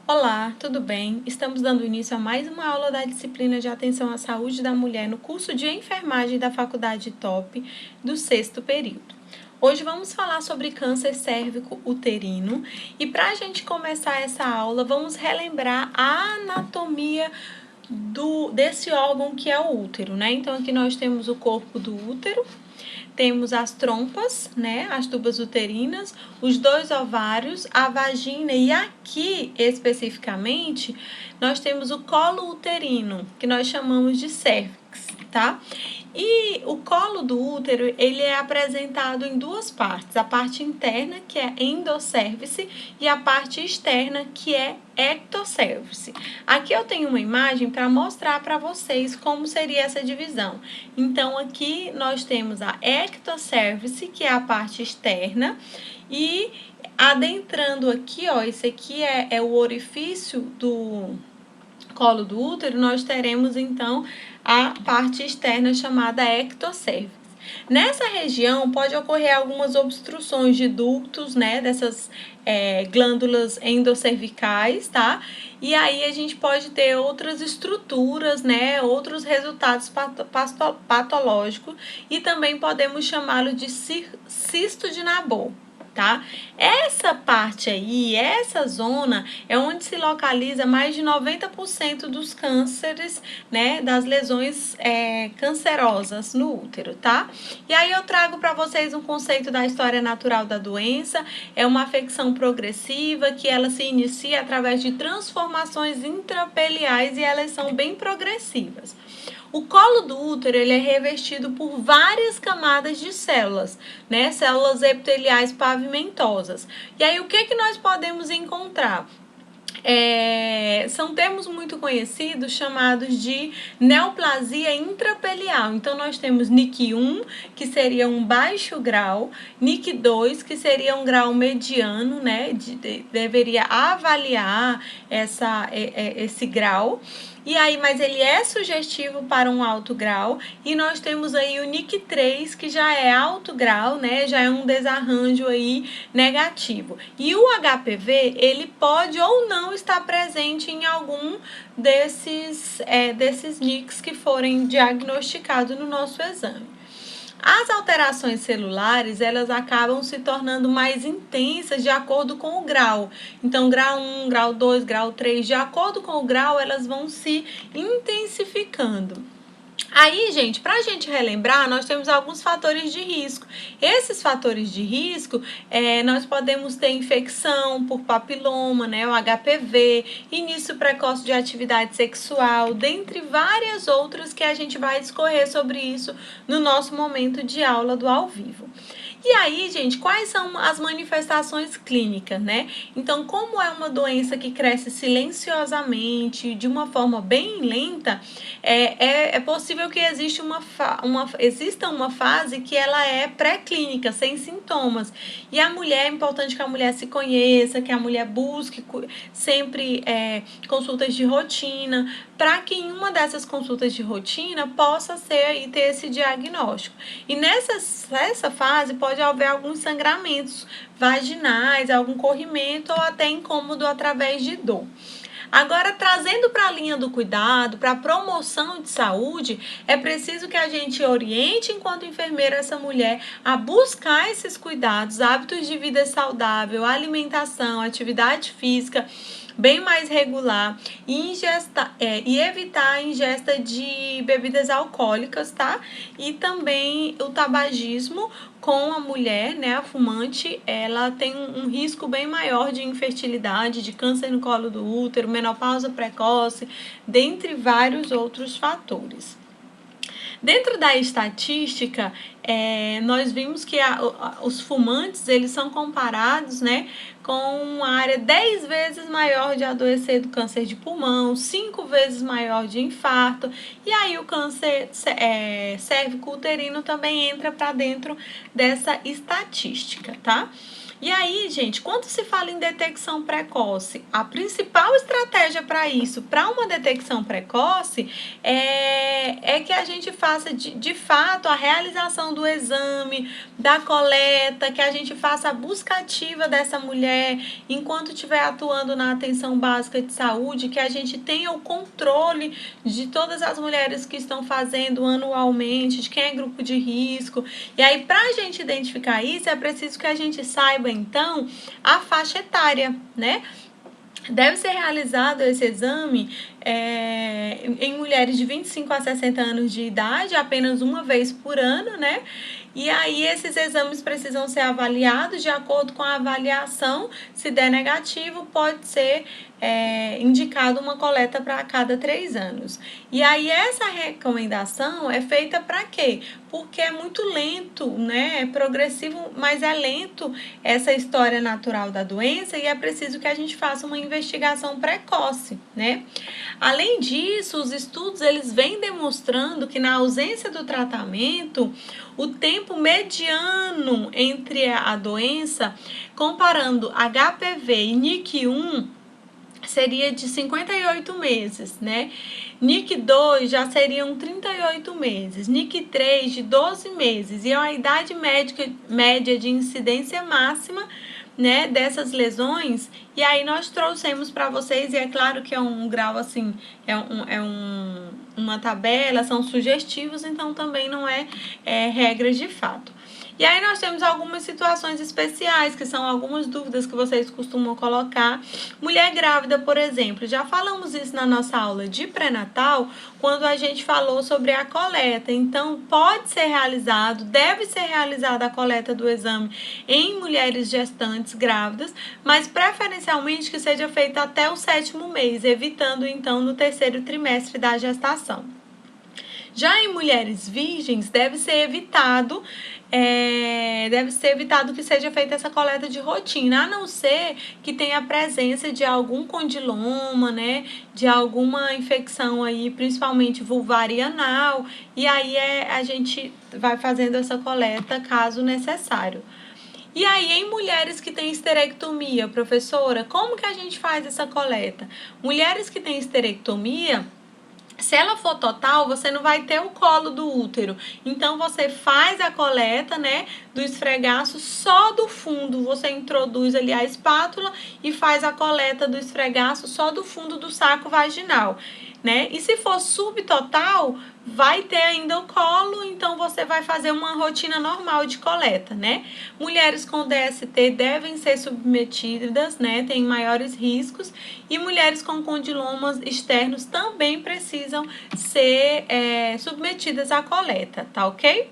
Olá, tudo bem? Estamos dando início a mais uma aula da disciplina de Atenção à Saúde da Mulher no curso de Enfermagem da Faculdade TOP do sexto período. Hoje vamos falar sobre câncer cérvico-uterino e para a gente começar essa aula, vamos relembrar a anatomia desse órgão que é o útero, né? Então aqui nós temos o corpo do útero, temos as trompas, né, as tubas uterinas, os 2 ovários, a vagina e aqui especificamente nós temos o colo uterino, que nós chamamos de cérvix, tá? E o colo do útero, ele é apresentado em duas partes, a parte interna, que é endocérvice, e a parte externa, que é ectocérvice. Aqui eu tenho uma imagem para mostrar para vocês como seria essa divisão. Então, aqui nós temos a ectocérvice, que é a parte externa, e adentrando aqui, ó, esse aqui é o orifício do colo do útero, nós teremos então a parte externa chamada ectocérvix. Nessa região pode ocorrer algumas obstruções de ductos, né, dessas glândulas endocervicais, tá? E aí a gente pode ter outras estruturas, né, outros resultados patológicos e também podemos chamá-lo de cisto de Nabor. Tá? Essa parte aí, essa zona é onde se localiza mais de 90% dos cânceres, né, das lesões cancerosas no útero, tá? E aí eu trago para vocês um conceito da história natural da doença. É uma afecção progressiva que ela se inicia através de transformações intrapeliais e elas são bem progressivas. O colo do útero ele é revestido por várias camadas de células, né? Células epiteliais pavimentosas. E aí o que nós podemos encontrar? São termos muito conhecidos chamados de neoplasia intrapelial. Então, nós temos NIC1, que seria um baixo grau, NIC2, que seria um grau mediano, né? Deveria avaliar esse grau. E aí, mas ele é sugestivo para um alto grau, e nós temos aí o NIC3, que já é alto grau, né? Já é um desarranjo aí negativo. E o HPV, ele pode ou não estar presente em algum desses NICs que forem diagnosticados no nosso exame. As alterações celulares, elas acabam se tornando mais intensas de acordo com o grau. Então, grau 1, grau 2, grau 3, de acordo com o grau, elas vão se intensificando. Aí, gente, para a gente relembrar, nós temos alguns fatores de risco. Esses fatores de risco, nós podemos ter infecção por papiloma, né, o HPV, início precoce de atividade sexual, dentre várias outras que a gente vai discorrer sobre isso no nosso momento de aula do ao vivo. E aí, gente, quais são as manifestações clínicas, né? Então, como é uma doença que cresce silenciosamente, de uma forma bem lenta, é possível que exista uma fase que ela é pré-clínica, sem sintomas. E a mulher, é importante que a mulher se conheça, que a mulher busque sempre consultas de rotina, para que em uma dessas consultas de rotina possa ter esse diagnóstico. E nessa fase pode haver alguns sangramentos vaginais, algum corrimento ou até incômodo através de dor. Agora, trazendo para a linha do cuidado, para a promoção de saúde, é preciso que a gente oriente, enquanto enfermeira, essa mulher a buscar esses cuidados, hábitos de vida saudável, alimentação, atividade física bem mais regular e evitar a ingesta de bebidas alcoólicas, tá? E também o tabagismo com a mulher, né, a fumante, ela tem um risco bem maior de infertilidade, de câncer no colo do útero, menopausa precoce, dentre vários outros fatores. Dentro da estatística, nós vimos que os fumantes, eles são comparados, né, com uma área 10 vezes maior de adoecer do câncer de pulmão, 5 vezes maior de infarto, e aí o câncer cérvico-uterino também entra para dentro dessa estatística, tá? E aí, gente, quando se fala em detecção precoce, a principal estratégia para isso, para uma detecção precoce, é que a gente faça de fato a realização do exame, da coleta, que a gente faça a busca ativa dessa mulher enquanto estiver atuando na atenção básica de saúde, que a gente tenha o controle de todas as mulheres que estão fazendo anualmente, de quem é grupo de risco. E aí, para a gente identificar isso, é preciso que a gente saiba, então, a faixa etária, né? Deve ser realizado esse exame em mulheres de 25 a 60 anos de idade, apenas uma vez por ano, né? E aí esses exames precisam ser avaliados de acordo com a avaliação. Se der negativo, pode ser indicado uma coleta para cada 3 anos. E aí essa recomendação é feita para quê? Porque é muito lento, né? É progressivo, mas é lento essa história natural da doença e é preciso que a gente faça uma investigação precoce, né? Além disso, os estudos eles vêm demonstrando que na ausência do tratamento, o tempo mediano entre a doença, comparando HPV e NIC1, seria de 58 meses, né? NIC2 já seriam 38 meses, NIC3 de 12 meses, e a idade média de incidência máxima, né, dessas lesões. E aí nós trouxemos para vocês, e é claro que é um grau assim, uma tabela, são sugestivos, então também não é regras de fato. E aí nós temos algumas situações especiais, que são algumas dúvidas que vocês costumam colocar. Mulher grávida, por exemplo, já falamos isso na nossa aula de pré-natal, quando a gente falou sobre a coleta. Então, pode ser realizado, deve ser realizada a coleta do exame em mulheres gestantes grávidas, mas preferencialmente que seja feita até o 7º mês, evitando então no 3º trimestre da gestação. Já em mulheres virgens, deve ser evitado que seja feita essa coleta de rotina, a não ser que tenha a presença de algum condiloma, né, de alguma infecção aí, principalmente vulvar e anal, e aí a gente vai fazendo essa coleta caso necessário. E aí, em mulheres que têm esterectomia, professora, como que a gente faz essa coleta? Mulheres que têm esterectomia, se ela for total, você não vai ter o colo do útero. Então, você faz a coleta, né, do esfregaço só do fundo. Você introduz ali a espátula e faz a coleta do esfregaço só do fundo do saco vaginal, né? E se for subtotal, vai ter ainda o colo, então você vai fazer uma rotina normal de coleta, né? Mulheres com DST devem ser submetidas, né? Tem maiores riscos. E mulheres com condilomas externos também precisam ser submetidas à coleta, tá ok?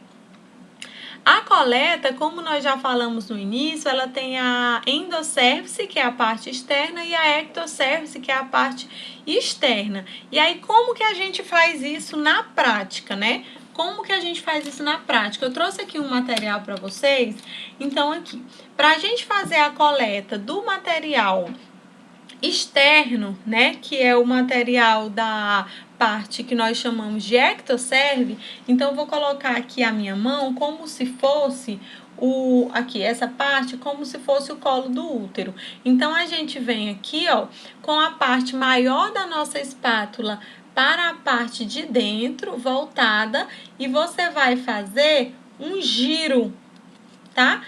A coleta, como nós já falamos no início, ela tem a endocérvice, que é a parte externa, e a ectocérvice, que é a parte externa. E aí, como que a gente faz isso na prática, né? Como que a gente faz isso na prática? Eu trouxe aqui um material para vocês. Então, aqui, para a gente fazer a coleta do material externo, né, que é o material da parte que nós chamamos de ectocerve, então eu vou colocar aqui a minha mão como se fosse essa parte como se fosse o colo do útero. Então a gente vem aqui, ó, com a parte maior da nossa espátula para a parte de dentro, voltada, e você vai fazer um giro, tá?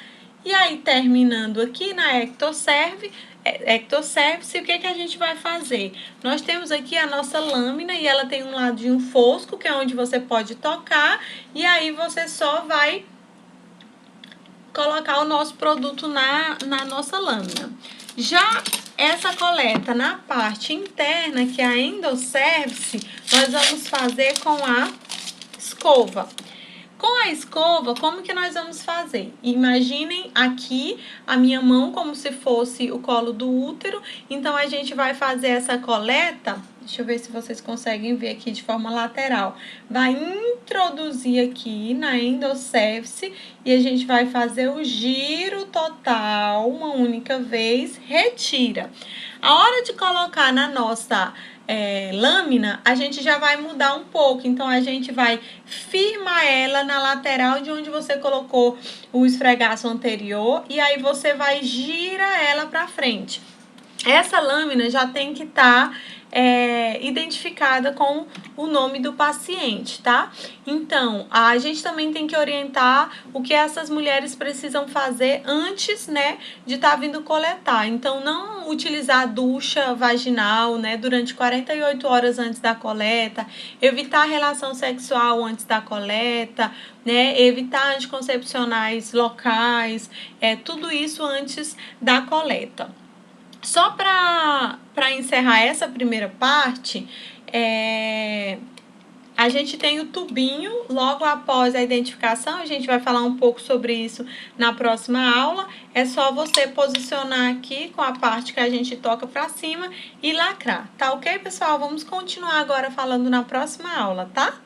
E aí, terminando aqui na ectocerve, o que a gente vai fazer? Nós temos aqui a nossa lâmina e ela tem um ladinho fosco, que é onde você pode tocar, e aí você só vai colocar o nosso produto na nossa lâmina. Já essa coleta na parte interna, que é a endocérvice, nós vamos fazer com a escova. Com a escova, como que nós vamos fazer? Imaginem aqui a minha mão como se fosse o colo do útero. Então, a gente vai fazer essa coleta. Deixa eu ver se vocês conseguem ver aqui de forma lateral. Vai introduzir aqui na endocérvice e a gente vai fazer o giro total uma única vez. Retira. A hora de colocar na nossa lâmina, a gente já vai mudar um pouco. Então, a gente vai firmar ela na lateral de onde você colocou o esfregaço anterior e aí você vai girar ela para frente. Essa lâmina já tem que estar identificada com o nome do paciente, tá? Então, a gente também tem que orientar o que essas mulheres precisam fazer antes, né, de estar vindo coletar. Então, não utilizar ducha vaginal, né, durante 48 horas antes da coleta, evitar relação sexual antes da coleta, né, evitar anticoncepcionais locais, tudo isso antes da coleta. Só para encerrar essa primeira parte, a gente tem o tubinho logo após a identificação. A gente vai falar um pouco sobre isso na próxima aula. É só você posicionar aqui com a parte que a gente toca para cima e lacrar, tá ok, pessoal? Vamos continuar agora falando na próxima aula, tá?